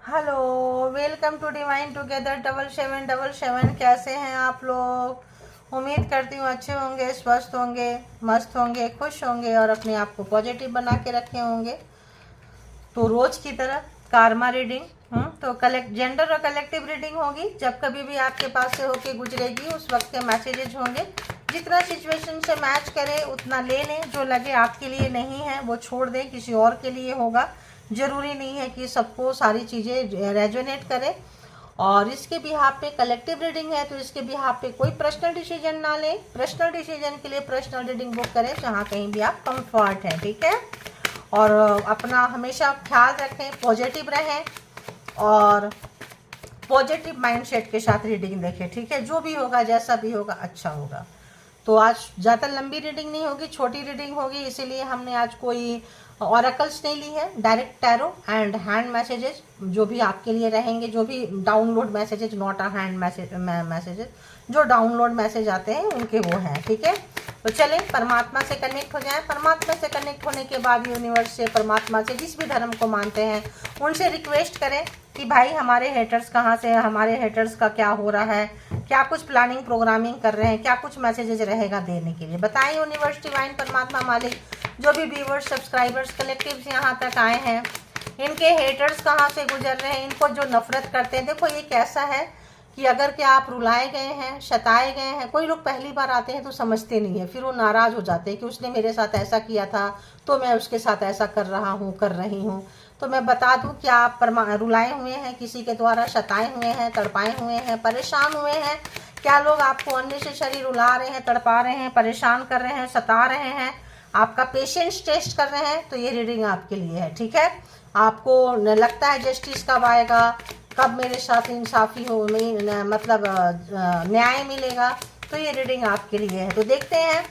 Hello, welcome to divine together 7777। कैसे हैं आप लोग? उम्मीद करती हूँ अच्छे होंगे, स्वस्थ होंगे, मस्त होंगे, खुश होंगे और अपने आप को पॉजिटिव बना के रखे होंगे। तो रोज की तरह कार्मा रीडिंग तो कलेक्ट जेंडर और कलेक्टिव रीडिंग होगी। जब कभी भी आपके पास से होके गुजरेगी उस वक्त के मैसेजेज होंगे। जितना सिचुएशन से मैच करे उतना ले लें, जो लगे आपके लिए नहीं है वो छोड़ दें, किसी और के लिए होगा। जरूरी नहीं है कि सबको सारी चीज़ें रेजोनेट करें। और इसके बिहाफ पे कलेक्टिव रीडिंग है तो इसके बिहाफ पे कोई पर्सनल डिसीजन ना लें। पर्सनल डिसीजन के लिए पर्सनल रीडिंग बुक करें जहाँ कहीं भी आप कंफर्ट हैं, ठीक है। और अपना हमेशा ख्याल रखें, पॉजिटिव रहें और पॉजिटिव माइंडसेट के साथ रीडिंग देखें, ठीक है। जो भी होगा, जैसा भी होगा, अच्छा होगा। तो आज ज़्यादा लंबी रीडिंग नहीं होगी, छोटी रीडिंग होगी, इसीलिए हमने आज कोई ऑरेकल्स नहीं ली है। Direct tarot and hand messages जो भी आपके लिए रहेंगे, जो भी download messages, not a hand messages, जो डाउनलोड मैसेज आते हैं उनके वो हैं, ठीक है। तो चलें परमात्मा से कनेक्ट हो जाएं। परमात्मा से कनेक्ट होने के बाद यूनिवर्स से, परमात्मा से, जिस भी धर्म को मानते हैं उनसे रिक्वेस्ट करें कि भाई हमारे हेटर्स कहाँ से, हमारे हेटर्स का क्या हो रहा है, क्या कुछ प्लानिंग प्रोग्रामिंग कर रहे हैं, क्या कुछ मैसेजेस रहेगा देने के लिए। बताएं यूनिवर्स, डिवाइन, परमात्मा, मालिक, जो भी व्यूवर्स, सब्सक्राइबर्स, कलेक्टिव्स यहाँ तक आए हैं, इनके हेटर्स कहाँ से गुजर रहे हैं, इनको जो नफरत करते हैं। देखो ये कैसा है कि अगर के आप रुलाए गए हैं, शताए गए हैं, कोई लोग पहली बार आते हैं तो समझते नहीं है, फिर वो नाराज हो जाते हैं कि उसने मेरे साथ ऐसा किया था तो मैं उसके साथ ऐसा कर रहा हूँ, कर रही हूँ। तो मैं बता दूं कि आप रुलाए हुए हैं, किसी के द्वारा शताए हुए हैं, तड़पाए हुए हैं, परेशान हुए हैं। क्या लोग आपको अननेसेसरी रुला रहे हैं, तड़पा रहे हैं, परेशान कर रहे हैं, सता रहे हैं, आपका पेशेंस टेस्ट कर रहे हैं, तो ये रीडिंग आपके लिए है, ठीक है। आपको लगता है जस्टिस कब आएगा, कब मेरे साथ इंसाफी हो, मतलब न्याय मिलेगा, तो ये रीडिंग आपके लिए है। तो देखते हैं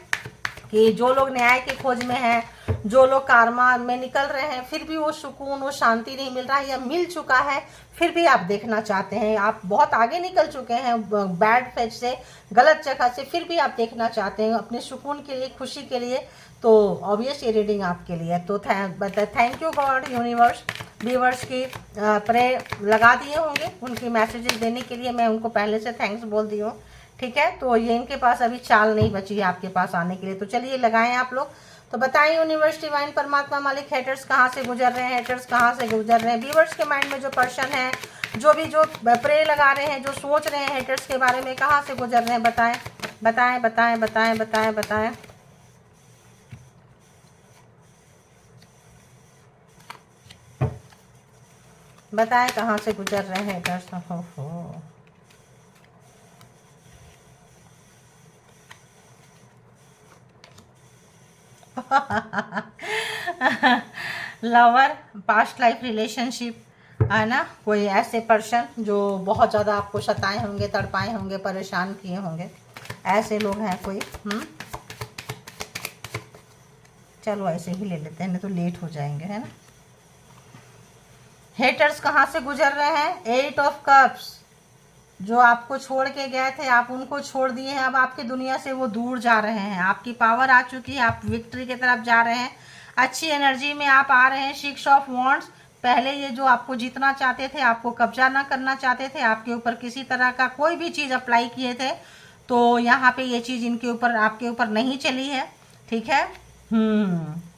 कि जो लोग न्याय की खोज में हैं, जो लोग कार्मा में निकल रहे हैं, फिर भी वो सुकून, वो शांति नहीं मिल रहा है, या मिल चुका है फिर भी आप देखना चाहते हैं, आप बहुत आगे निकल चुके हैं बैड फेज से, गलत जगह से, फिर भी आप देखना चाहते हैं अपने सुकून के लिए, खुशी के लिए, तो ऑब्वियस ये रीडिंग आपके लिए है। तो thank you god, universe, viewers की प्रे लगा दिए होंगे उनकी मैसेजेस देने के लिए, मैं उनको पहले से थैंक्स बोल दी हूँ, ठीक है। तो ये इनके पास अभी चाल नहीं बची है आपके पास आने के लिए, तो चलिए लगाएं आप लोग। तो बताएं यूनिवर्स, डिवाइन, परमात्मा, मालिक, हेटर्स कहाँ से गुजर रहे हैं, हेटर्स कहाँ से गुजर रहे हैं, व्यूवर्स के माइंड में जो पर्सन है, जो भी जो प्रे लगा रहे हैं, जो सोच रहे हैं हेटर्स के बारे में, कहाँ से गुजर रहे हैं, बताएं बताएं बताएं बताएं बताएं बताएं। बताएं कहाँ से गुजर रहे हैं हेटर्स। हो लवर, पास्ट लाइफ रिलेशनशिप, है ना। कोई ऐसे पर्सन जो बहुत ज़्यादा आपको सताए होंगे, तड़पाए होंगे, परेशान किए होंगे, ऐसे लोग हैं कोई। चलो ऐसे ही ले लेते हैं, नहीं तो लेट हो जाएंगे, है ना। हेटर्स कहाँ से गुजर रहे हैं, 8 ऑफ कप्स, जो आपको छोड़ के गए थे, आप उनको छोड़ दिए हैं, अब आपकी दुनिया से वो दूर जा रहे हैं, आपकी पावर आ चुकी है, आप विक्ट्री की तरफ जा रहे हैं, अच्छी एनर्जी में आप आ रहे हैं। 6 ऑफ वॉन्ड्स, पहले ये जो आपको जीतना चाहते थे, आपको कब्जा ना करना चाहते थे, आपके ऊपर किसी तरह का कोई भी चीज़ अप्लाई किए थे, तो यहाँ पे ये चीज़ इनके ऊपर, आपके ऊपर नहीं चली है, ठीक है।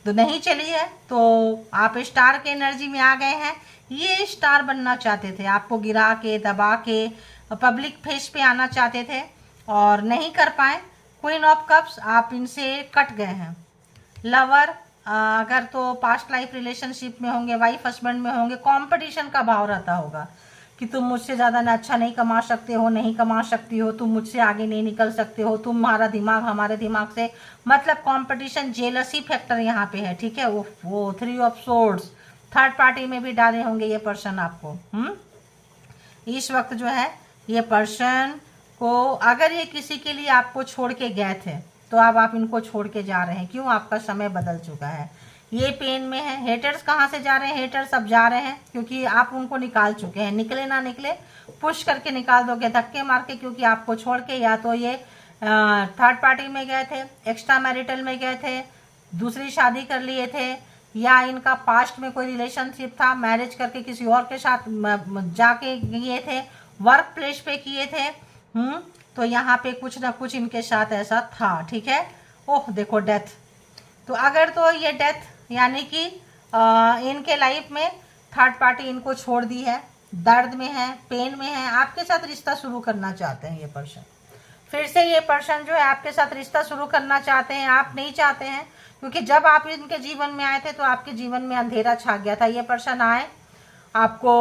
तो नहीं चली है, तो आप स्टार के एनर्जी में आ गए हैं। ये स्टार बनना चाहते थे, आपको गिरा के, दबा के, पब्लिक फेस पे आना चाहते थे और नहीं कर पाए। क्वीन ऑफ कप्स, आप इनसे कट गए हैं। लवर, अगर तो पास्ट लाइफ रिलेशनशिप में होंगे, वाइफ हस्बैंड में होंगे, कंपटीशन का भाव रहता होगा कि तुम मुझसे ज़्यादा अच्छा नहीं कमा सकते हो, नहीं कमा सकती हो, तुम मुझसे आगे नहीं निकल सकते हो, तुम्हारा दिमाग हमारे दिमाग से, मतलब कंपटीशन, जेलसी फैक्टर यहाँ पे है, ठीक है। वो 3 ऑफ सोर्ड्स, थर्ड पार्टी में भी डाले होंगे ये पर्सन आपको। इस वक्त जो है ये पर्सन को, अगर ये किसी के लिए आपको छोड़ के गए थे तो अब आप इनको छोड़ के जा रहे हैं, क्यों, आपका समय बदल चुका है, ये पेन में है। हेटर्स कहाँ से जा रहे हैं, हेटर्स अब जा रहे हैं क्योंकि आप उनको निकाल चुके हैं, निकले ना निकले, पुश करके निकाल दोगे, धक्के मार के, क्योंकि आपको छोड़ के या तो ये थर्ड पार्टी में गए थे, एक्स्ट्रा मैरिटल में गए थे, दूसरी शादी कर लिए थे, या इनका पास्ट में कोई रिलेशनशिप था, मैरिज करके किसी और के साथ जाके किए थे, वर्क प्लेस पे किए थे। तो यहाँ पे कुछ ना कुछ इनके साथ ऐसा था, ठीक है। ओह देखो डेथ, तो अगर तो ये डेथ यानी कि इनके लाइफ में थर्ड पार्टी इनको छोड़ दी है, दर्द में है, पेन में है, आपके साथ रिश्ता शुरू करना चाहते हैं ये पर्सन। फिर से ये पर्सन जो है आपके साथ रिश्ता शुरू करना चाहते हैं, आप नहीं चाहते हैं, क्योंकि जब आप इनके जीवन में आए थे तो आपके जीवन में अंधेरा छा गया था। ये पर्सन आए, आपको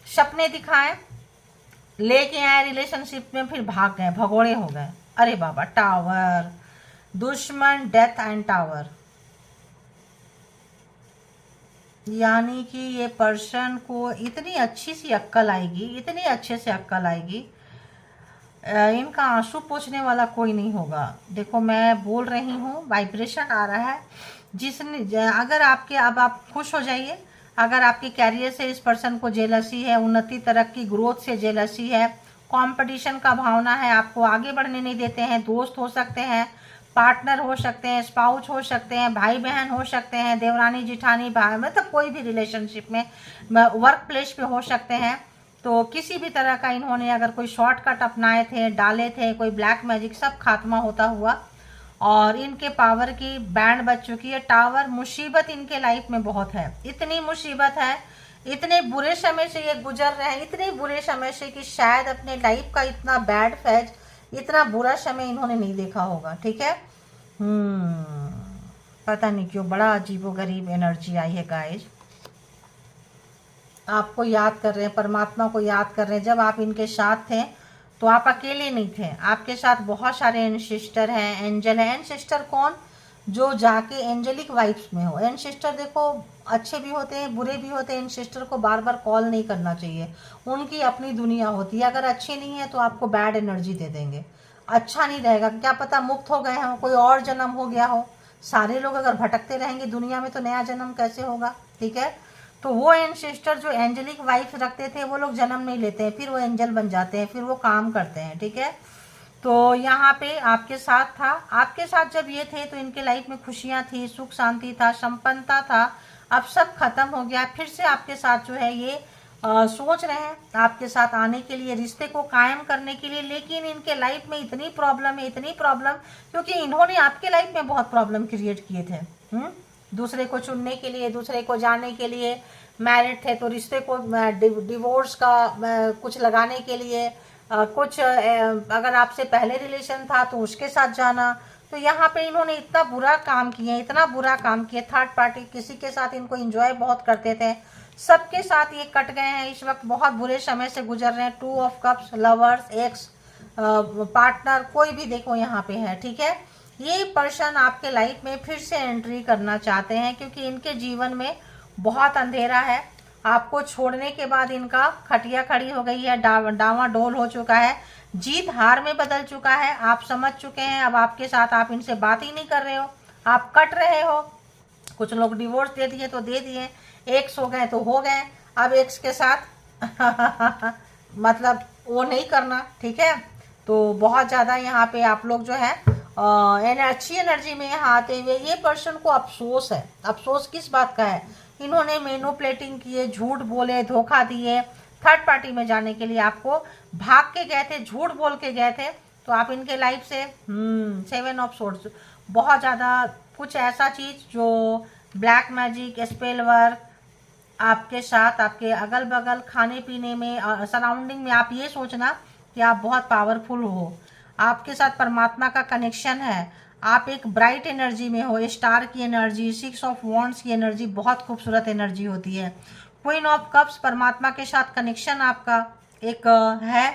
सपने दिखाए, लेके आए रिलेशनशिप में, फिर भाग गए, भगोड़े हो गए। अरे बाबा, टावर, दुश्मन, डेथ एंड टावर, यानी कि ये पर्सन को इतनी अच्छी सी अक्ल आएगी, इतनी अच्छे से अक्ल आएगी, इनका आंसू पोंछने वाला कोई नहीं होगा। देखो मैं बोल रही हूँ, वाइब्रेशन आ रहा है। जिसने अगर आपके, अब आप खुश हो जाइए, अगर आपके कैरियर से इस पर्सन को जेलसी है, उन्नति तरक्की ग्रोथ से जेलसी है, कंपटीशन का भावना है, आपको आगे बढ़ने नहीं देते हैं, दोस्त हो सकते हैं, पार्टनर हो सकते हैं, स्पाउस हो सकते हैं, भाई बहन हो सकते हैं, देवरानी जिठानी भाई, मतलब कोई भी रिलेशनशिप में, वर्क प्लेस पे हो सकते हैं। तो किसी भी तरह का इन्होंने अगर कोई शॉर्टकट अपनाए थे, डाले थे, कोई ब्लैक मैजिक, सब खात्मा होता हुआ, और इनके पावर की बैंड बज चुकी है। टावर, मुसीबत इनके लाइफ में बहुत है, इतनी मुसीबत है, इतने बुरे समय से ये गुजर रहे हैं, इतने बुरे समय से कि शायद अपने लाइफ का इतना बैड फेज, इतना बुरा समय इन्होंने नहीं देखा होगा, ठीक है। पता नहीं क्यों बड़ा अजीबोगरीब एनर्जी आई है गाइस। आपको याद कर रहे हैं, परमात्मा को याद कर रहे हैं। जब आप इनके साथ थे तो आप अकेले नहीं थे, आपके साथ बहुत सारे एंसेस्टर हैं, एंजल हैं। एंसेस्टर कौन? जो जाके एंजेलिक वाइब्स में हो। एंसेस्टर देखो अच्छे भी होते हैं, बुरे भी होते हैं। एंसेस्टर को बार बार कॉल नहीं करना चाहिए, उनकी अपनी दुनिया होती है। अगर अच्छे नहीं है तो आपको बैड एनर्जी दे देंगे, अच्छा नहीं रहेगा। क्या पता मुक्त हो गए हों, कोई और जन्म हो गया हो। सारे लोग अगर भटकते रहेंगे दुनिया में तो नया जन्म कैसे होगा, ठीक है। तो वो एंसेस्टर जो एंजेलिक वाइफ रखते थे वो लोग जन्म नहीं लेते हैं, फिर वो एंजल बन जाते हैं, फिर वो काम करते हैं, ठीक है। तो यहाँ पे आपके साथ था, आपके साथ जब ये थे तो इनके लाइफ में खुशियाँ थी, सुख शांति था, संपन्नता था। अब सब खत्म हो गया, फिर से आपके साथ जो है ये सोच रहे हैं आपके साथ आने के लिए, रिश्ते को कायम करने के लिए। लेकिन इनके लाइफ में इतनी प्रॉब्लम है, इतनी प्रॉब्लम, क्योंकि इन्होंने आपके लाइफ में बहुत प्रॉब्लम क्रिएट किए थे। दूसरे को चुनने के लिए, दूसरे को जाने के लिए, मैरिड थे तो रिश्ते को डिवोर्स का कुछ लगाने के लिए, कुछ अगर आपसे पहले रिलेशन था तो उसके साथ जाना। तो यहाँ पे इन्होंने इतना बुरा काम किया, इतना बुरा काम किया। थर्ड पार्टी किसी के साथ इनको एंजॉय बहुत करते थे, सबके साथ ये कट गए हैं। इस वक्त बहुत बुरे समय से गुजर रहे हैं। 2 of cups, lovers, ex partner, कोई भी देखो यहाँ पे है, ठीक है। ये पर्सन आपके लाइफ में फिर से एंट्री करना चाहते हैं, क्योंकि इनके जीवन में बहुत अंधेरा है। आपको छोड़ने के बाद इनका खटिया खड़ी हो गई है, डावाडोल हो चुका है, जीत हार में बदल चुका है। आप समझ चुके हैं, अब आपके साथ आप इनसे बात ही नहीं कर रहे हो, आप कट रहे हो। कुछ लोग डिवोर्स दे दिए तो दे दिए, एक्स हो गए तो हो गए, अब एक्स के साथ मतलब वो नहीं करना, ठीक है। तो बहुत ज़्यादा यहाँ पे आप लोग जो है अच्छी एनर्जी में यहाँ आते हुए ये पर्सन को अफसोस है। अफसोस किस बात का है? इन्होंने मैनिपुलेटिंग किए, झूठ बोले, धोखा दिए, थर्ड पार्टी में जाने के लिए आपको भाग के गए थे, झूठ बोल के गए थे। तो आप इनके लाइफ से 7 ऑफ सोर्ड्स, बहुत ज़्यादा कुछ ऐसा चीज़ जो ब्लैक मैजिक, स्पेल वर्क आपके साथ, आपके अगल बगल, खाने पीने में, सराउंडिंग में, आप ये सोचना कि आप बहुत पावरफुल हो, आपके साथ परमात्मा का कनेक्शन है, आप एक ब्राइट एनर्जी में हो, स्टार की एनर्जी, 6 ऑफ वॉन्ड्स की एनर्जी, बहुत खूबसूरत एनर्जी होती है। क्वीन ऑफ कप्स, परमात्मा के साथ कनेक्शन आपका एक है।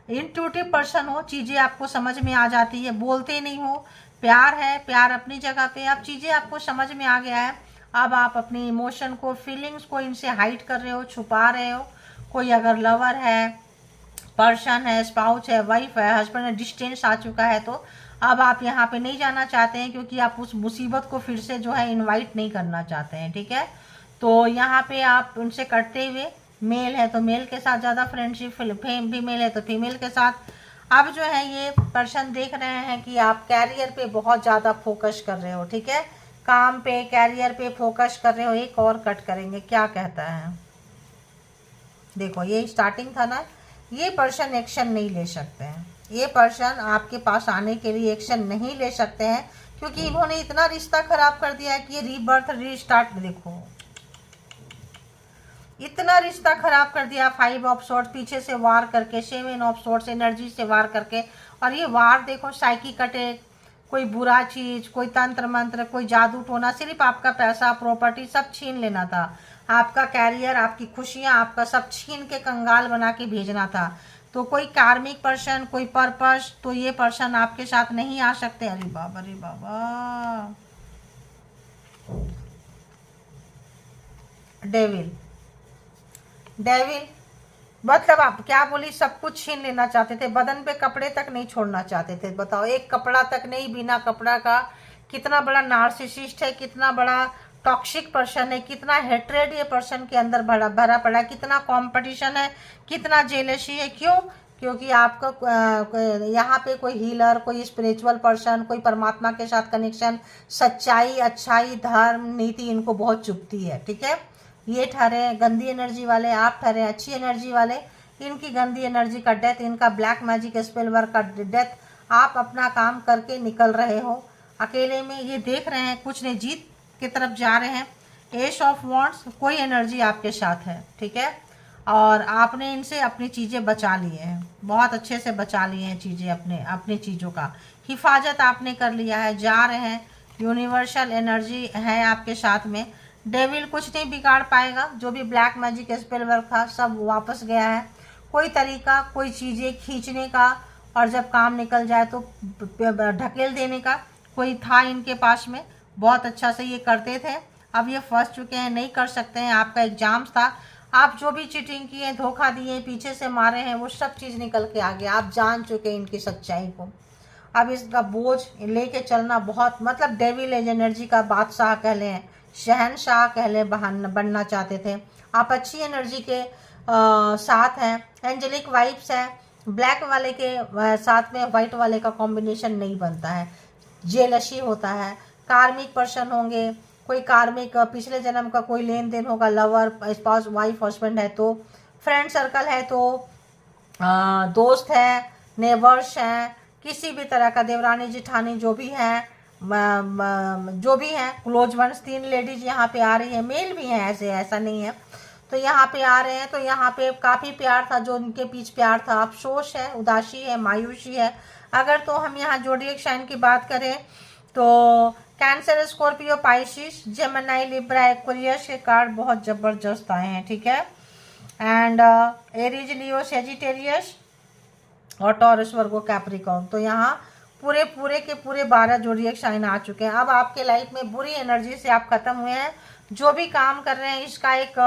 इंट्यूटिव पर्सन हो, चीज़ें आपको समझ में आ जाती है, बोलते नहीं हो। प्यार है, प्यार अपनी जगह पे, अब चीज़ें आपको समझ में आ गया है। अब आप अपनी इमोशन को, फीलिंग्स को इनसे हाइड कर रहे हो, छुपा रहे हो। कोई अगर लवर है, पर्सन है, स्पाउस है, वाइफ है, हस्बैंड है, डिस्टेंस आ चुका है, तो अब आप यहाँ पे नहीं जाना चाहते हैं, क्योंकि आप उस मुसीबत को फिर से जो है इनवाइट नहीं करना चाहते हैं, ठीक है। तो यहाँ पे आप उनसे कटते हुए, मेल है तो मेल के साथ ज़्यादा फ्रेंडशिप, फीमेल है तो फीमेल के साथ। अब जो है ये पर्सन देख रहे हैं कि आप कैरियर पे बहुत ज़्यादा फोकस कर रहे हो, ठीक है। काम पे, कैरियर पे फोकस कर रहे हो। एक और कट करेंगे, क्या कहता है। देखो ये स्टार्टिंग था ना, ये पर्सन एक्शन नहीं ले सकते हैं, ये पर्सन आपके पास आने के लिए एक्शन नहीं ले सकते हैं, क्योंकि इन्होंने इतना रिश्ता खराब कर दिया है कि ये रीबर्थ रीस्टार्ट, देखो इतना रिश्ता खराब कर दिया। 5 ऑफ सोर्ड्स पीछे से वार करके, 7 ऑफ सोर्ड्स एनर्जी से वार करके, और ये वार देखो साइकिक अटैक, कोई बुरा चीज, कोई तंत्र मंत्र, कोई जादू टोना, सिर्फ आपका पैसा प्रॉपर्टी सब छीन लेना था, आपका कैरियर, आपकी खुशियां, आपका सब छीन के कंगाल बना के भेजना था। तो कोई कार्मिक पर्सन, कोई पर्पस, तो ये पर्सन आपके साथ नहीं आ सकते। अरे बाबा, अरे बाबा, डेविल, डेविल मतलब आप क्या बोली, सब कुछ छीन लेना चाहते थे, बदन पे कपड़े तक नहीं छोड़ना चाहते थे। बताओ, एक कपड़ा तक नहीं, बिना कपड़ा का। कितना बड़ा नार्सिसिस्ट है, कितना बड़ा टॉक्सिक पर्सन है, कितना हेट्रेड ये पर्सन के अंदर भरा भरा पड़ा है, कितना कंपटीशन है, कितना जेलसी है। क्यों? क्योंकि आपको यहाँ पे कोई हीलर, कोई स्पिरिचुअल पर्सन, कोई परमात्मा के साथ कनेक्शन, सच्चाई, अच्छाई, धर्म, नीति इनको बहुत चुभती है। ठीक है, ये ठहरे गंदी एनर्जी वाले, आप ठहरे अच्छी एनर्जी वाले। इनकी गंदी एनर्जी का डेथ, इनका ब्लैक मैजिक स्पेल वर्क का डेथ। आप अपना काम करके निकल रहे हो अकेले में, ये देख रहे हैं कुछ नहीं, जीत की तरफ जा रहे हैं। एस ऑफ वॉन्ड्स, कोई एनर्जी आपके साथ है। ठीक है, और आपने इनसे अपनी चीज़ें बचा ली हैं, बहुत अच्छे से बचा ली हैं चीज़ें, अपनी चीज़ों का हिफाजत आपने कर लिया है। जा रहे हैं, यूनिवर्सल एनर्जी है आपके साथ में। डेविल कुछ नहीं बिगाड़ पाएगा, जो भी ब्लैक मैजिक स्पेल वर्क था सब वापस गया है। कोई तरीका, कोई चीज़ें खींचने का, और जब काम निकल जाए तो ढकेल देने का कोई था इनके पास में, बहुत अच्छा से ये करते थे। अब ये फंस चुके हैं, नहीं कर सकते हैं। आपका एग्जाम्स था, आप जो भी चीटिंग किए, धोखा दिए, पीछे से मारे हैं, वो सब चीज़ निकल के आ गया। आप जान चुके हैं इनकी सच्चाई को। अब इसका बोझ लेके चलना बहुत, मतलब डेविल एनर्जी का बादशाह कह लें, शहनशाह कह लें, बनना चाहते थे आप। अच्छी एनर्जी के साथ हैं, एंजेलिक वाइब्स है। ब्लैक वाले के साथ में वाइट वाले का कॉम्बिनेशन नहीं बनता है, जेलसी होता है। कार्मिक पर्सन होंगे, कोई कार्मिक पिछले जन्म का कोई लेन देन होगा, लवर, स्पाउस, वाइफ, हस्बैंड है तो, फ्रेंड सर्कल है तो, दोस्त है, नेबर्स हैं, किसी भी तरह का देवरानी जिठानी जो भी है, जो भी हैं, क्लोज वंस। 3 लेडीज यहाँ पे आ रही है, मेल भी हैं ऐसे, ऐसा नहीं है। तो यहाँ पे आ रहे हैं, तो यहाँ पे काफ़ी प्यार था, जो उनके बीच प्यार था, अफसोस है, उदासी है, मायूसी है। अगर तो हम यहाँ जोडिएक साइन की बात करें तो cancer, Scorpio, Pisces, Gemini, Libra, Aquarius के कार्ड बहुत ज़बरदस्त आए हैं। ठीक है, एंड एरीज, लियो, सेजिटेरियस और टॉरस, वर्गो, कैप्रिकॉर्न। तो यहाँ पूरे के पूरे 12 जोडिएक साइन आ चुके हैं। अब आपके लाइफ में बुरी एनर्जी से आप खत्म हुए हैं। जो भी काम कर रहे हैं इसका एक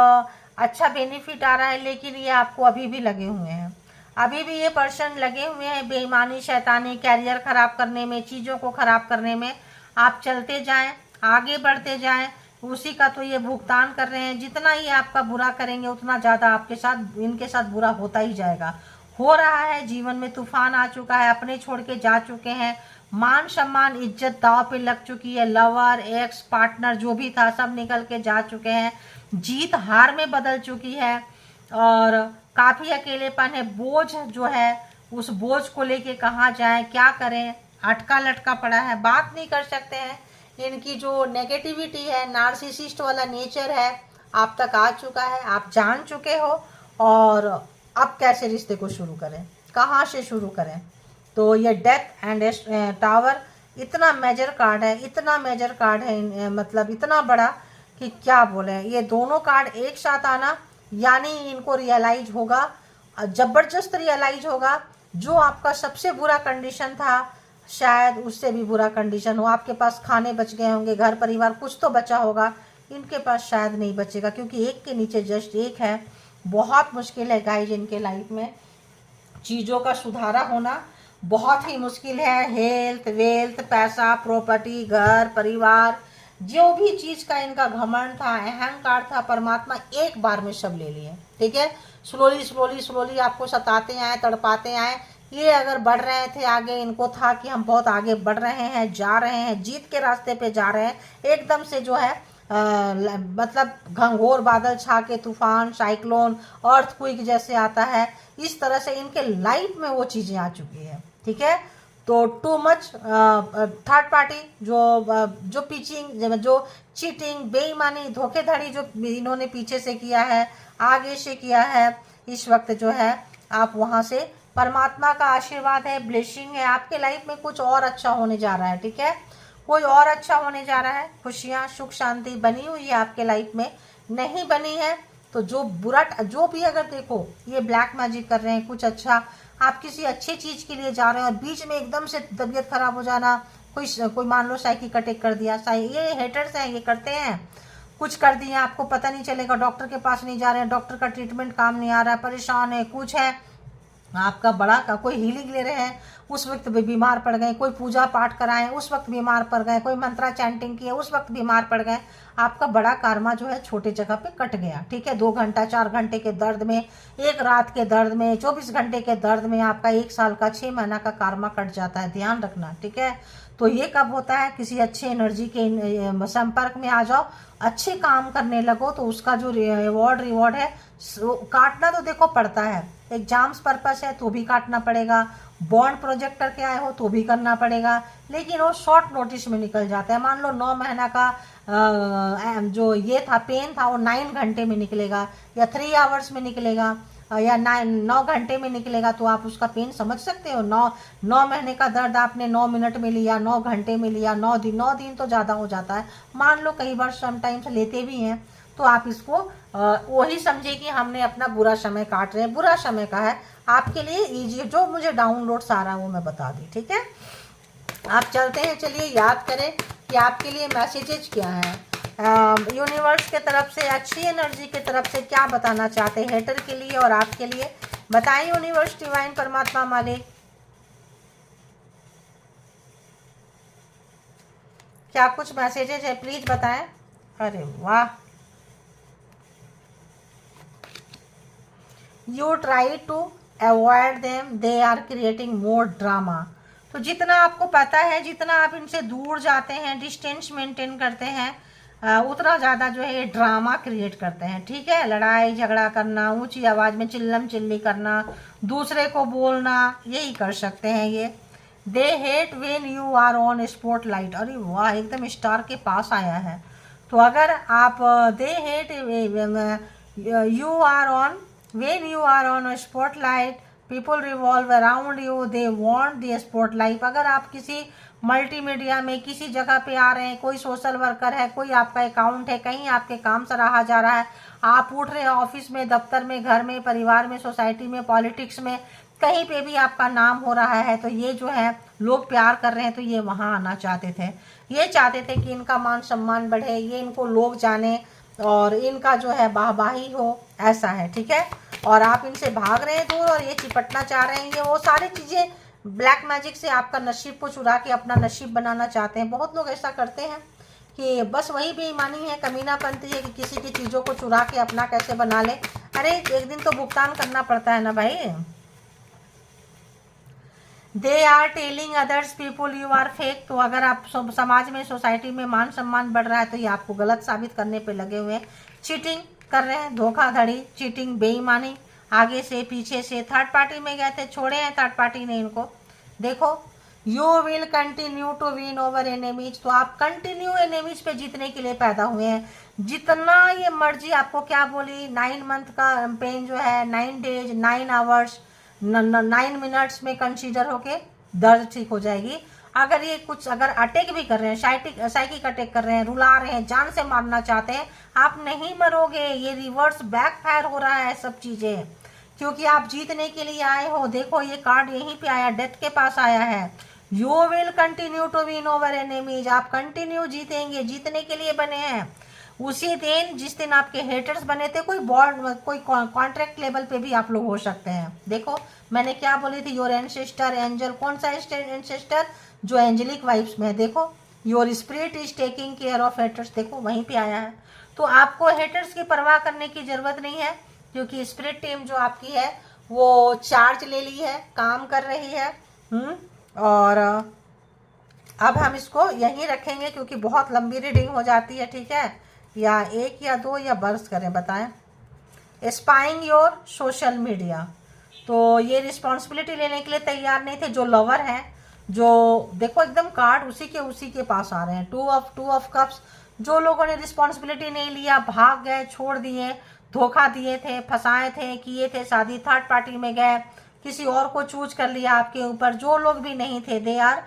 अच्छा बेनिफिट आ रहा है, लेकिन ये आपको अभी भी लगे हुए हैं, अभी भी ये पर्सन लगे हुए हैं बेईमानी, शैतानी, कैरियर खराब करने में, चीज़ों को खराब करने में। आप चलते जाएं, आगे बढ़ते जाएं, उसी का तो ये भुगतान कर रहे हैं। जितना ही आपका बुरा करेंगे उतना ज़्यादा आपके साथ, इनके साथ बुरा होता ही जाएगा, हो रहा है। जीवन में तूफान आ चुका है, अपने छोड़ के जा चुके हैं, मान सम्मान, इज्जत दांव पे लग चुकी है। लवर, एक्स, पार्टनर जो भी था सब निकल के जा चुके हैं। जीत हार में बदल चुकी है, और काफ़ी अकेलेपन है। बोझ जो है, उस बोझ को लेके कहाँ जाएं, क्या करें, अटका लटका पड़ा है, बात नहीं कर सकते हैं। इनकी जो नेगेटिविटी है, नार्सिसिस्ट वाला नेचर है, आप तक आ चुका है, आप जान चुके हो। और अब कैसे रिश्ते को शुरू करें, कहाँ से शुरू करें। तो ये डेथ एंड टावर इतना मेजर कार्ड है, इतना मेजर कार्ड है, मतलब इतना बड़ा कि क्या बोले। ये दोनों कार्ड एक साथ आना, यानी इनको रियलाइज होगा, ज़बरदस्त रियलाइज होगा। जो आपका सबसे बुरा कंडीशन था, शायद उससे भी बुरा कंडीशन हो। आपके पास खाने बच गए होंगे, घर परिवार कुछ तो बचा होगा, इनके पास शायद नहीं बचेगा, क्योंकि एक के नीचे जस्ट एक है। बहुत मुश्किल है गाइज, इनके लाइफ में चीज़ों का सुधारा होना बहुत ही मुश्किल है। हेल्थ, वेल्थ, पैसा, प्रॉपर्टी, घर परिवार, जो भी चीज़ का इनका घमंड था, अहंकार था, परमात्मा एक बार में सब ले लिए। ठीक है, स्लोली स्लोली स्लोली आपको सताते आए, तड़पाते आए, ये अगर बढ़ रहे थे आगे, इनको था कि हम बहुत आगे बढ़ रहे हैं, जा रहे हैं, जीत के रास्ते पे जा रहे हैं, एकदम से जो है मतलब घंघोर बादल छा के तूफान, साइक्लोन, अर्थक्वेक जैसे आता है, इस तरह से इनके लाइफ में वो चीज़ें आ चुकी है। ठीक है, तो टू मच थर्ड पार्टी जो पीचिंग, जो चीटिंग, बेईमानी, धोखेधड़ी जो इन्होंने पीछे से किया है, आगे से किया है, इस वक्त जो है आप वहाँ से परमात्मा का आशीर्वाद है, ब्लेसिंग है, आपके लाइफ में कुछ और अच्छा होने जा रहा है। ठीक है, कोई और अच्छा होने जा रहा है, खुशियाँ, सुख शांति बनी हुई है आपके लाइफ में। नहीं बनी है तो जो बुरा, जो भी अगर देखो ये ब्लैक मैजिक कर रहे हैं, कुछ अच्छा, आप किसी अच्छी चीज़ के लिए जा रहे हैं और बीच में एकदम से तबीयत खराब हो जाना, कोई मान लो साइकिक अटैक कर दिया, ये हेटर्स हैं, ये करते हैं, कुछ कर दिया, आपको पता नहीं चलेगा, डॉक्टर के पास नहीं जा रहे हैं, डॉक्टर का ट्रीटमेंट काम नहीं आ रहा है, परेशान है, कुछ है, आपका बड़ा का कोई हीलिंग ले रहे हैं, उस वक्त भी बीमार पड़ गए, कोई पूजा पाठ कराएं, उस वक्त बीमार पड़ गए, कोई मंत्रा चैंटिंग किए, उस वक्त बीमार पड़ गए, आपका बड़ा कार्मा जो है छोटे जगह पे कट गया। ठीक है, 2 घंटा 4 घंटे के दर्द में, एक रात के दर्द में, 24 घंटे के दर्द में आपका 1 साल का 6 महीना का कार्मा कट जाता है, ध्यान रखना। ठीक है, तो ये कब होता है, किसी अच्छे एनर्जी के संपर्क में आ जाओ, अच्छे काम करने लगो, तो उसका जो रिवॉर्ड है काटना तो देखो पड़ता है, एग्जाम्स पर्पस है तो भी काटना पड़ेगा, बॉन्ड प्रोजेक्ट करके आए हो तो भी करना पड़ेगा, लेकिन वो शॉर्ट नोटिस में निकल जाता है। मान लो 9 महीना का जो ये था पेन था, वो 9 घंटे में निकलेगा या 3 आवर्स में निकलेगा या 9 घंटे में निकलेगा, तो आप उसका पेन समझ सकते हो। 9 महीने का दर्द आपने 9 मिनट में लिया, 9 घंटे में लिया, 9 दिन तो ज़्यादा हो जाता है, मान लो कई बार समटाइम्स लेते भी हैं, तो आप इसको वही समझिए कि हमने अपना बुरा समय काट रहे हैं, बुरा समय का है आपके लिए ईजी। जो मुझे डाउनलोड सारा वो मैं बता दी। ठीक है, आप चलते हैं, चलिए याद करें कि आपके लिए मैसेजेज क्या हैं, यूनिवर्स के तरफ से, अच्छी एनर्जी की तरफ से क्या बताना चाहते हैं हेटर के लिए और आपके लिए, बताएं यूनिवर्स, डिवाइन, परमात्मा, मालिक, क्या कुछ मैसेजेज है, प्लीज बताएं। अरे वाह, you try to avoid them, they are creating more drama. तो जितना आपको पता है, जितना आप इनसे दूर जाते हैं, डिस्टेंस मेंटेन करते हैं, उतना ज़्यादा जो है ये ड्रामा क्रिएट करते हैं। ठीक है, लड़ाई झगड़ा करना, ऊंची आवाज़ में चिल्लम चिल्ली करना, दूसरे को बोलना, यही कर सकते हैं ये। They hate when you are on spotlight. अरे वाह, एकदम स्टार के पास आया है। तो अगर आप they hate you are on when you are on a spotlight, people revolve around you, they want the spotlight। अगर आप किसी मल्टीमीडिया में किसी जगह पे आ रहे हैं, कोई सोशल वर्कर है, कोई आपका अकाउंट है, कहीं आपके काम सराहा जा रहा है, आप उठ रहे हैं ऑफिस में, दफ्तर में, घर में, परिवार में, सोसाइटी में, पॉलिटिक्स में, कहीं पे भी आपका नाम हो रहा है, तो ये जो है लोग प्यार कर रहे हैं, तो ये वहाँ आना चाहते थे, ये चाहते थे कि इनका मान सम्मान बढ़े, ये इनको लोग जाने और इनका जो है वाहवाही हो, ऐसा है। ठीक है, और आप इनसे भाग रहे हैं दूर और ये चिपटना चाह रहे हैं, ये वो सारी चीज़ें ब्लैक मैजिक से आपका नसीब को चुरा के अपना नसीब बनाना चाहते हैं। बहुत लोग ऐसा करते हैं कि बस वही बेईमानी है, कमीनापंती है कि किसी की चीज़ों को चुरा के अपना कैसे बना ले। अरे एक दिन तो भुगतान करना पड़ता है ना भाई। They are telling others people you are fake. तो अगर आप समाज में, सोसाइटी में मान सम्मान बढ़ रहा है, तो ये आपको गलत साबित करने पे लगे हुए हैं, चीटिंग कर रहे हैं, धोखाधड़ी, चीटिंग, बेईमानी, आगे से पीछे से, थर्ड पार्टी में गए थे, छोड़े हैं थर्ड पार्टी ने इनको। देखो, you will continue to win over enemies. तो आप कंटिन्यू एनिमीज पे जीतने के लिए पैदा हुए हैं, जितना ये मर्जी आपको क्या बोली, 9 मंथ का पेन जो है, 9 डेज, 9 आवर्स, 9 मिनट्स में कंसीडर होके दर्द ठीक हो जाएगी। अगर ये कुछ अगर अटैक भी कर रहे हैं, साइकिक अटैक कर रहे हैं, रुला रहे हैं, जान से मारना चाहते हैं, आप नहीं मरोगे। ये रिवर्स बैक फायर हो रहा है सब चीज़ें, क्योंकि आप जीतने के लिए आए हो। देखो ये कार्ड यहीं पे आया, डेथ के पास आया है। You will continue to win over enemies. आप कंटिन्यू जीतेंगे, जीतने के लिए बने हैं। उसी दिन जिस दिन आपके हेटर्स बने थे, कोई बॉन्ड, कोई कॉन्ट्रैक्ट लेवल पे भी आप लोग हो सकते हैं। देखो मैंने क्या बोली थी, योर एंसेस्टर एंजल, कौन सा एंसेस्टर, जो एंजेलिक वाइब्स में। देखो your spirit is taking care of haters, देखो वहीं पे आया है। तो आपको हेटर्स की परवाह करने की जरूरत नहीं है, क्योंकि स्पिरिट टीम जो आपकी है वो चार्ज ले ली है, काम कर रही है। और अब हम इसको यहीं रखेंगे क्योंकि बहुत लंबी रीडिंग हो जाती है, ठीक है। या 1 या 2 या बर्स करें, बताएं। स्पाइंग योर सोशल मीडिया, तो ये रिस्पॉन्सिबिलिटी लेने के लिए तैयार नहीं थे। जो लवर हैं, जो देखो एकदम कार्ड उसी के पास आ रहे हैं। टू ऑफ कप्स, जो लोगों ने रिस्पॉन्सिबिलिटी नहीं लिया, भाग गए, छोड़ दिए, धोखा दिए थे, फंसाए थे, किए थे शादी, थर्ड पार्टी में गए, किसी और को चूज कर लिया आपके ऊपर। जो लोग भी नहीं थे, they are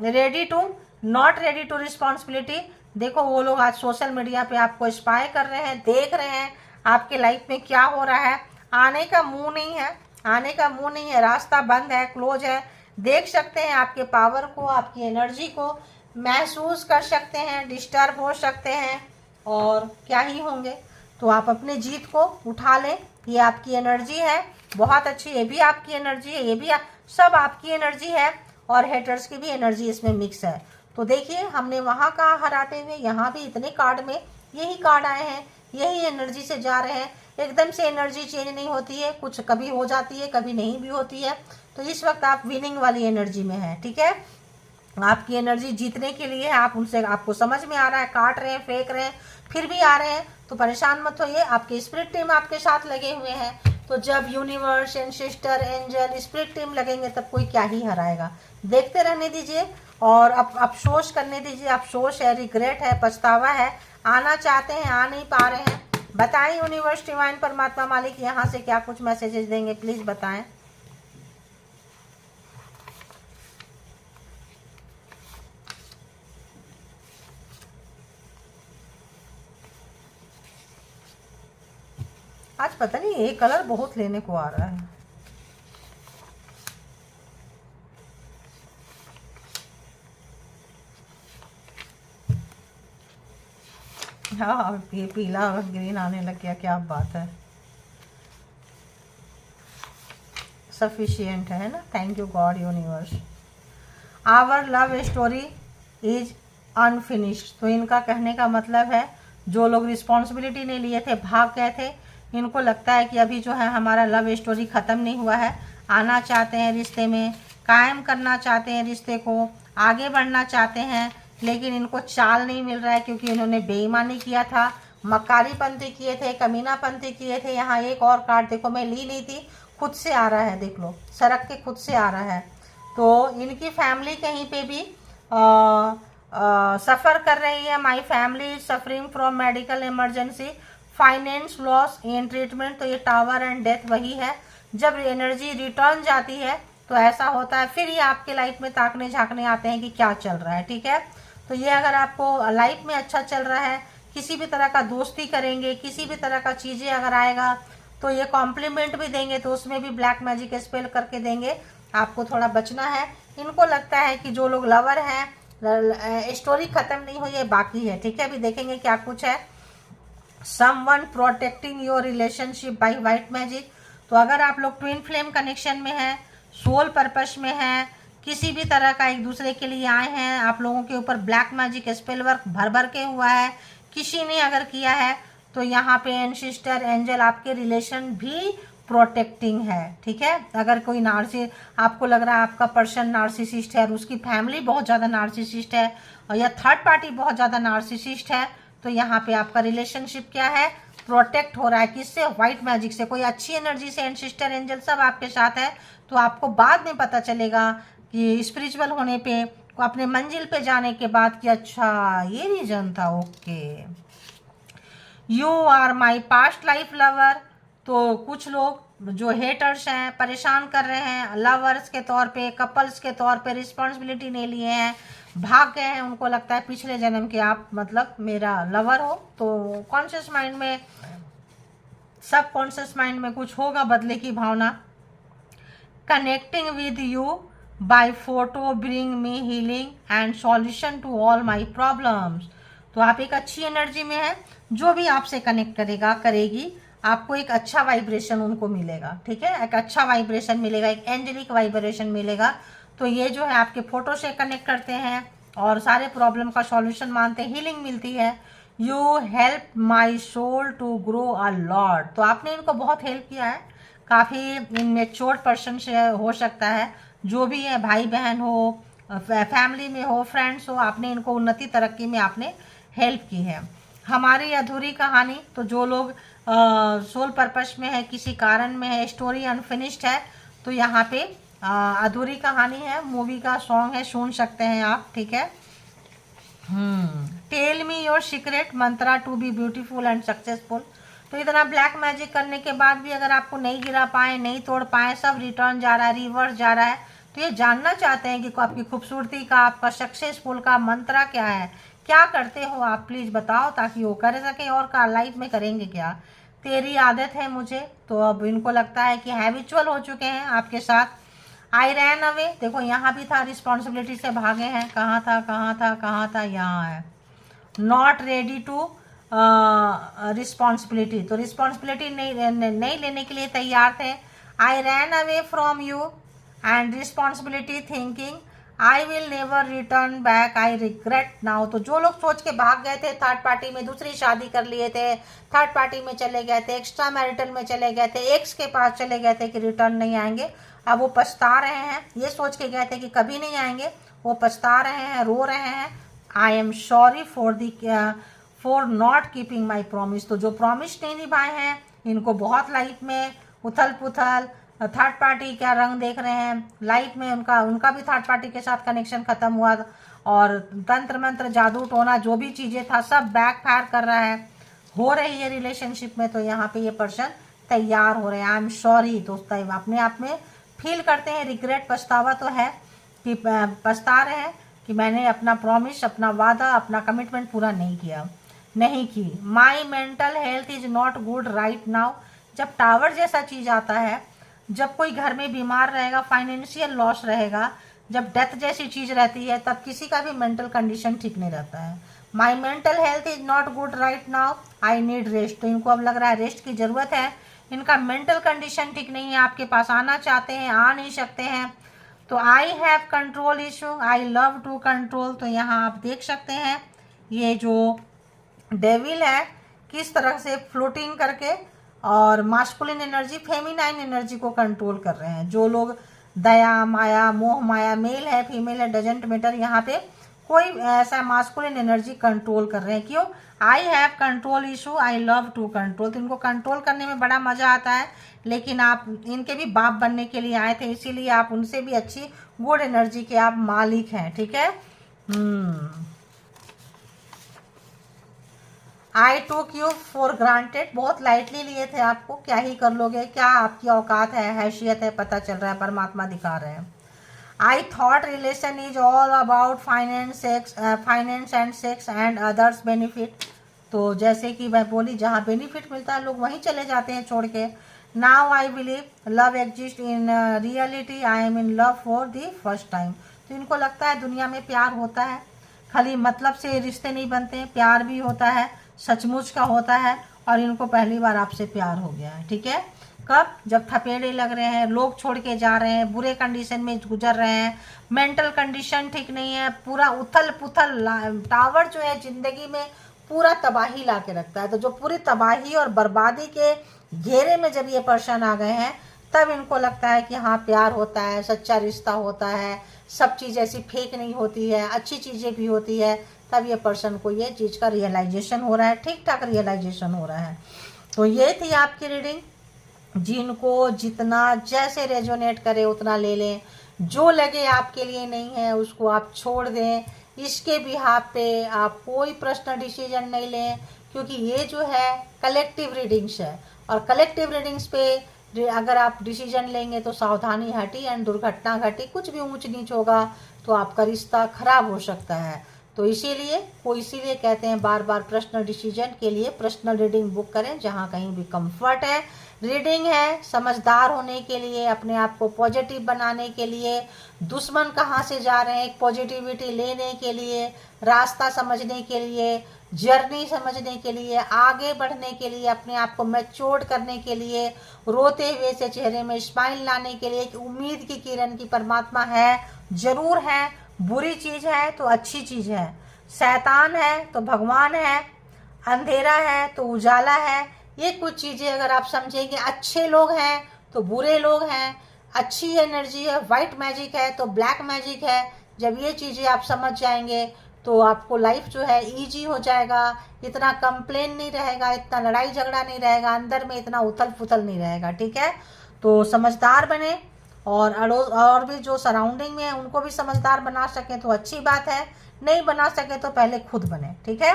ready to not ready to responsibility. देखो वो लोग आज सोशल मीडिया पे आपको स्पाई कर रहे हैं, देख रहे हैं आपके लाइफ में क्या हो रहा है। आने का मुंह नहीं है, आने का मुंह नहीं है, रास्ता बंद है, क्लोज है। देख सकते हैं आपके पावर को, आपकी एनर्जी को महसूस कर सकते हैं, डिस्टर्ब हो सकते हैं और क्या ही होंगे। तो आप अपने जीत को उठा लें, ये आपकी एनर्जी है, बहुत अच्छी। ये भी आपकी एनर्जी है, ये भी सब आपकी एनर्जी है और हेटर्स की भी एनर्जी इसमें मिक्स है। तो देखिए हमने वहाँ कहा हराते हुए, यहाँ भी इतने कार्ड में यही कार्ड आए हैं, यही एनर्जी से जा रहे हैं। एकदम से एनर्जी चेंज नहीं होती है, कुछ कभी हो जाती है, कभी नहीं भी होती है। तो इस वक्त आप विनिंग वाली एनर्जी में हैं, ठीक है। आपकी एनर्जी जीतने के लिए आप उनसे, आपको समझ में आ रहा है, काट रहे हैं, फेंक रहे हैं, फिर भी आ रहे हैं, तो परेशान मत होइए। आपके स्पिरिट टीम आपके साथ लगे हुए हैं। तो जब universe, ancestor, angel, spirit team लगेंगे तब कोई क्या ही हराएगा। देखते रहने दीजिए और अफसोस करने दीजिए। अफसोस है, रिग्रेट है, पछतावा है, आना चाहते हैं, आ नहीं पा रहे हैं। बताएं यूनिवर्स, डिवाइन, परमात्मा, मालिक यहाँ से क्या कुछ मैसेजेस देंगे, प्लीज बताएं। आज पता नहीं ये कलर बहुत लेने को आ रहा है। हाँ, ये पीला और ग्रीन आने लग गया, क्या बात है। सफिशिएंट है ना, thank you god universe. Our love story is unfinished. तो इनका कहने का मतलब है जो लोग रिस्पॉन्सिबिलिटी नहीं लिए थे, भाग गए थे, इनको लगता है कि अभी जो है हमारा लव स्टोरी ख़त्म नहीं हुआ है। आना चाहते हैं रिश्ते में, कायम करना चाहते हैं रिश्ते को, आगे बढ़ना चाहते हैं, लेकिन इनको चाल नहीं मिल रहा है क्योंकि इन्होंने बेईमानी किया था, मक्कारीपंथी किए थे, कमीनापंथी किए थे। यहाँ एक और कार्ड देखो, मैं ली नहीं थी, खुद से आ रहा है, देख लो, सड़क के खुद से आ रहा है। तो इनकी फैमिली कहीं पे भी सफ़र कर रही है। My family is suffering from medical emergency, finance loss in treatment. तो ये टावर एंड डेथ वही है। जब एनर्जी रिटर्न जाती है तो ऐसा होता है, फिर ये आपके लाइफ में ताकने झांकने आते हैं कि क्या चल रहा है, ठीक है। तो ये अगर आपको लाइफ में अच्छा चल रहा है, किसी भी तरह का दोस्ती करेंगे, किसी भी तरह का चीज़ें अगर आएगा तो ये कॉम्प्लीमेंट भी देंगे, तो उसमें भी ब्लैक मैजिक स्पेल करके देंगे। आपको थोड़ा बचना है। इनको लगता है कि जो लोग लवर हैं, स्टोरी खत्म नहीं हुई है, बाकी है, ठीक है। अभी देखेंगे क्या कुछ है। Someone protecting your relationship by white magic. तो अगर आप लोग ट्विन फ्लेम कनेक्शन में हैं, सोल पर्पस में हैं, किसी भी तरह का एक दूसरे के लिए आए हैं, आप लोगों के ऊपर ब्लैक मैजिक स्पेल वर्क भर भर के हुआ है, किसी ने अगर किया है, तो यहाँ पे एंसेस्टर, एंजल आपके रिलेशन भी प्रोटेक्टिंग है, ठीक है। अगर कोई आपको लग रहा है आपका पर्सन नार्सिसिस्ट है और उसकी फैमिली बहुत ज़्यादा नार्सिसिस्ट है, और या थर्ड पार्टी बहुत ज़्यादा नार्सिसिस्ट है, तो यहाँ पे आपका रिलेशनशिप क्या है, प्रोटेक्ट हो रहा है। किससे? व्हाइट मैजिक से, कोई अच्छी एनर्जी से। एंसेस्टर, एंजल सब आपके साथ है। तो आपको बाद में पता चलेगा कि स्पिरिचुअल होने पे, अपने मंजिल पे जाने के बाद कि अच्छा ये रीजन था, okay. You are my past life lover. तो कुछ लोग जो हेटर्स हैं, परेशान कर रहे हैं, लवर्स के तौर पे, कपल्स के तौर पे रिस्पॉन्सिबिलिटी नहीं लिए हैं, भाग गए हैं, उनको लगता है पिछले जन्म के आप मतलब मेरा लवर हो। तो कॉन्शियस माइंड में, सब कॉन्शियस माइंड में कुछ होगा बदले की भावना। Connecting with you by photo bring me healing and solution to all my problems. तो आप एक अच्छी एनर्जी में हैं, जो भी आपसे कनेक्ट करेगा, करेगी, आपको एक अच्छा वाइब्रेशन उनको मिलेगा, ठीक है। एक अच्छा वाइब्रेशन मिलेगा, एक एंजेलिक वाइब्रेशन मिलेगा। तो ये जो है आपके फोटो से कनेक्ट करते हैं और सारे प्रॉब्लम का सॉल्यूशन मानते हैं, हीलिंग मिलती है। You help my soul to grow a lot. तो आपने इनको बहुत हेल्प किया है, काफ़ी मेच्योर पर्सन से हो सकता है, जो भी है, भाई बहन हो, फैमिली में हो, फ्रेंड्स हो, आपने इनको उन्नति तरक्की में आपने हेल्प की है। हमारी अधूरी कहानी, तो जो लोग सोल पर्पस में है, किसी कारण में है, स्टोरी अनफिनिश्ड है, तो यहाँ पे अधूरी कहानी है, मूवी का सॉन्ग है, सुन सकते हैं आप, ठीक है। Tell me your secret mantra to be beautiful and successful. तो इतना ब्लैक मैजिक करने के बाद भी अगर आपको नहीं गिरा पाए, नहीं तोड़ पाए, सब रिटर्न जा रहा है, रिवर्स जा रहा है, तो ये जानना चाहते हैं कि आपकी खूबसूरती का, आपका सक्सेसफुल का मंत्रा क्या है, क्या करते हो आप, प्लीज़ बताओ, ताकि वो कर सके। और का लाइफ में करेंगे क्या, तेरी आदत है मुझे। तो अब इनको लगता है कि हैबिचुअल हो चुके हैं आपके साथ। आई रैन अवे, देखो यहाँ भी था, रिस्पॉन्सिबिलिटी से भागे हैं, कहाँ था कहाँ था कहाँ था, यहाँ है। नॉट रेडी टू रिस्पॉन्सिबिलिटी, तो रिस्पॉन्सिबिलिटी नहीं लेने के लिए तैयार थे। I ran away from you and responsibility thinking I will never return back, I regret now. तो जो लोग सोच के भाग गए थे, थर्ड पार्टी में दूसरी शादी कर लिए थे, थर्ड पार्टी में चले गए थे, एक्स्ट्रा मैरिटल में चले गए थे, एक्स के पास चले गए थे कि रिटर्न नहीं आएंगे, अब वो पछता रहे हैं। ये सोच के गए थे कि कभी नहीं आएंगे, वो पछता रहे हैं, रो रहे हैं। I am sorry for not keeping my promise. तो जो प्रॉमिस नहीं निभाए हैं, इनको बहुत लाइफ में उथल पुथल, थर्ड पार्टी क्या रंग देख रहे हैं लाइफ में, उनका भी थर्ड पार्टी के साथ कनेक्शन खत्म हुआ, और तंत्र मंत्र जादू टोना जो भी चीज़ें था सब बैक फायर कर रहा है, हो रही है रिलेशनशिप में। तो यहाँ पे ये पर्सन तैयार हो रहे हैं। आई एम सॉरी, तो अपने आप में फील करते हैं, रिग्रेट, पछतावा तो है कि पछता रहे हैं कि मैंने अपना प्रॉमिस, अपना वादा, अपना कमिटमेंट पूरा नहीं की। माई mental health is not good right now. जब टावर जैसा चीज़ आता है, जब कोई घर में बीमार रहेगा, फाइनेंशियल लॉस रहेगा, जब डेथ जैसी चीज़ रहती है, तब किसी का भी मेंटल कंडीशन ठीक नहीं रहता है। माई mental health is not good right now, I need rest. तो इनको अब लग रहा है रेस्ट की ज़रूरत है, इनका मेंटल कंडीशन ठीक नहीं है, आपके पास आना चाहते हैं, आ नहीं सकते हैं। तो I have control issue, I love to control. तो यहाँ आप देख सकते हैं ये जो डेविल है किस तरह से फ्लोटिंग करके और मास्कुलिन एनर्जी, फेमिनाइन एनर्जी को कंट्रोल कर रहे हैं। जो लोग दया, माया, मोह माया, मेल है फीमेल है डजेंट मैटर, यहाँ पे कोई ऐसा मास्कुलिन एनर्जी कंट्रोल कर रहे हैं। क्यों? I have control issue, I love to control. तो इनको कंट्रोल करने में बड़ा मज़ा आता है, लेकिन आप इनके भी बाप बनने के लिए आए थे, इसीलिए आप उनसे भी अच्छी गुड एनर्जी के आप मालिक हैं, ठीक है। आई टूक यू फॉर ग्रांटेड, बहुत लाइटली लिए थे आपको, क्या ही कर लोगे, क्या आपकी औकात है, हैसियत है, पता चल रहा है, परमात्मा दिखा रहे हैं। I thought relation is all about finance and sex and others benefit. तो जैसे कि मैं बोली, जहाँ बेनिफिट मिलता है लोग वहीं चले जाते हैं छोड़ के। Now I believe love exist in reality, I am in love for the first time. तो इनको लगता है दुनिया में प्यार होता है, खाली मतलब से रिश्ते नहीं बनते हैं, प्यार भी होता है, सचमुच का होता है, और इनको पहली बार आपसे प्यार हो गया है, ठीक है। कब? जब थपेड़े लग रहे हैं, लोग छोड़ के जा रहे हैं, बुरे कंडीशन में गुजर रहे हैं, मेंटल कंडीशन ठीक नहीं है, पूरा उथल पुथल। टावर जो है जिंदगी में पूरा तबाही ला के रखता है। तो जो पूरी तबाही और बर्बादी के घेरे में जब ये पर्सन आ गए हैं, तब इनको लगता है कि हाँ प्यार होता है, सच्चा रिश्ता होता है, सब चीज़ ऐसी फेक नहीं होती है, अच्छी चीज़ें भी होती है। तब ये पर्सन को ये चीज़ का रियलाइजेशन हो रहा है, ठीक ठाक रियलाइजेशन हो रहा है। तो ये थी आपकी रीडिंग। जिनको जितना जैसे रेजोनेट करे उतना ले लें, जो लगे आपके लिए नहीं है उसको आप छोड़ दें। इसके बिहाफ पे आप कोई पर्सनल डिसीजन नहीं लें, क्योंकि ये जो है कलेक्टिव रीडिंग्स है, और कलेक्टिव रीडिंग्स पे अगर आप डिसीजन लेंगे तो सावधानी हटी एंड दुर्घटना घटी, कुछ भी ऊंच नीच होगा तो आपका रिश्ता खराब हो सकता है। तो इसीलिए कहते हैं बार बार पर्सनल डिसीजन के लिए पर्सनल रीडिंग बुक करें, जहाँ कहीं भी कंफर्ट है। रीडिंग है समझदार होने के लिए, अपने आप को पॉजिटिव बनाने के लिए, दुश्मन कहाँ से जा रहे हैं पॉजिटिविटी लेने के लिए, रास्ता समझने के लिए, जर्नी समझने के लिए, आगे बढ़ने के लिए, अपने आप को मैच्योर करने के लिए, रोते हुए से चेहरे में स्माइल लाने के लिए, कि उम्मीद की किरण की परमात्मा है, जरूर है। बुरी चीज़ है तो अच्छी चीज़ है, शैतान है तो भगवान है, अंधेरा है तो उजाला है। ये कुछ चीज़ें अगर आप समझेंगे, अच्छे लोग हैं तो बुरे लोग हैं, अच्छी एनर्जी है वाइट मैजिक है तो ब्लैक मैजिक है, जब ये चीज़ें आप समझ जाएंगे तो आपको लाइफ जो है इजी हो जाएगा, इतना कंप्लेन नहीं रहेगा, इतना लड़ाई झगड़ा नहीं रहेगा, अंदर में इतना उथल पुथल नहीं रहेगा। ठीक है, तो समझदार बने और अड़ोस और भी जो सराउंडिंग में है उनको भी समझदार बना सकें तो अच्छी बात है, नहीं बना सके तो पहले खुद बने। ठीक है,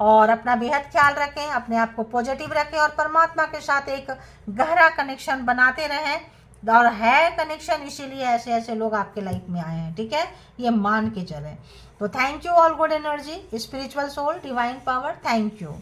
और अपना बेहद ख्याल रखें, अपने आप को पॉजिटिव रखें और परमात्मा के साथ एक गहरा कनेक्शन बनाते रहें। और है कनेक्शन, इसीलिए ऐसे ऐसे लोग आपके लाइफ में आए हैं। ठीक है, ये मान के चलें। तो thank you all good energy, spiritual soul, divine power, thank you.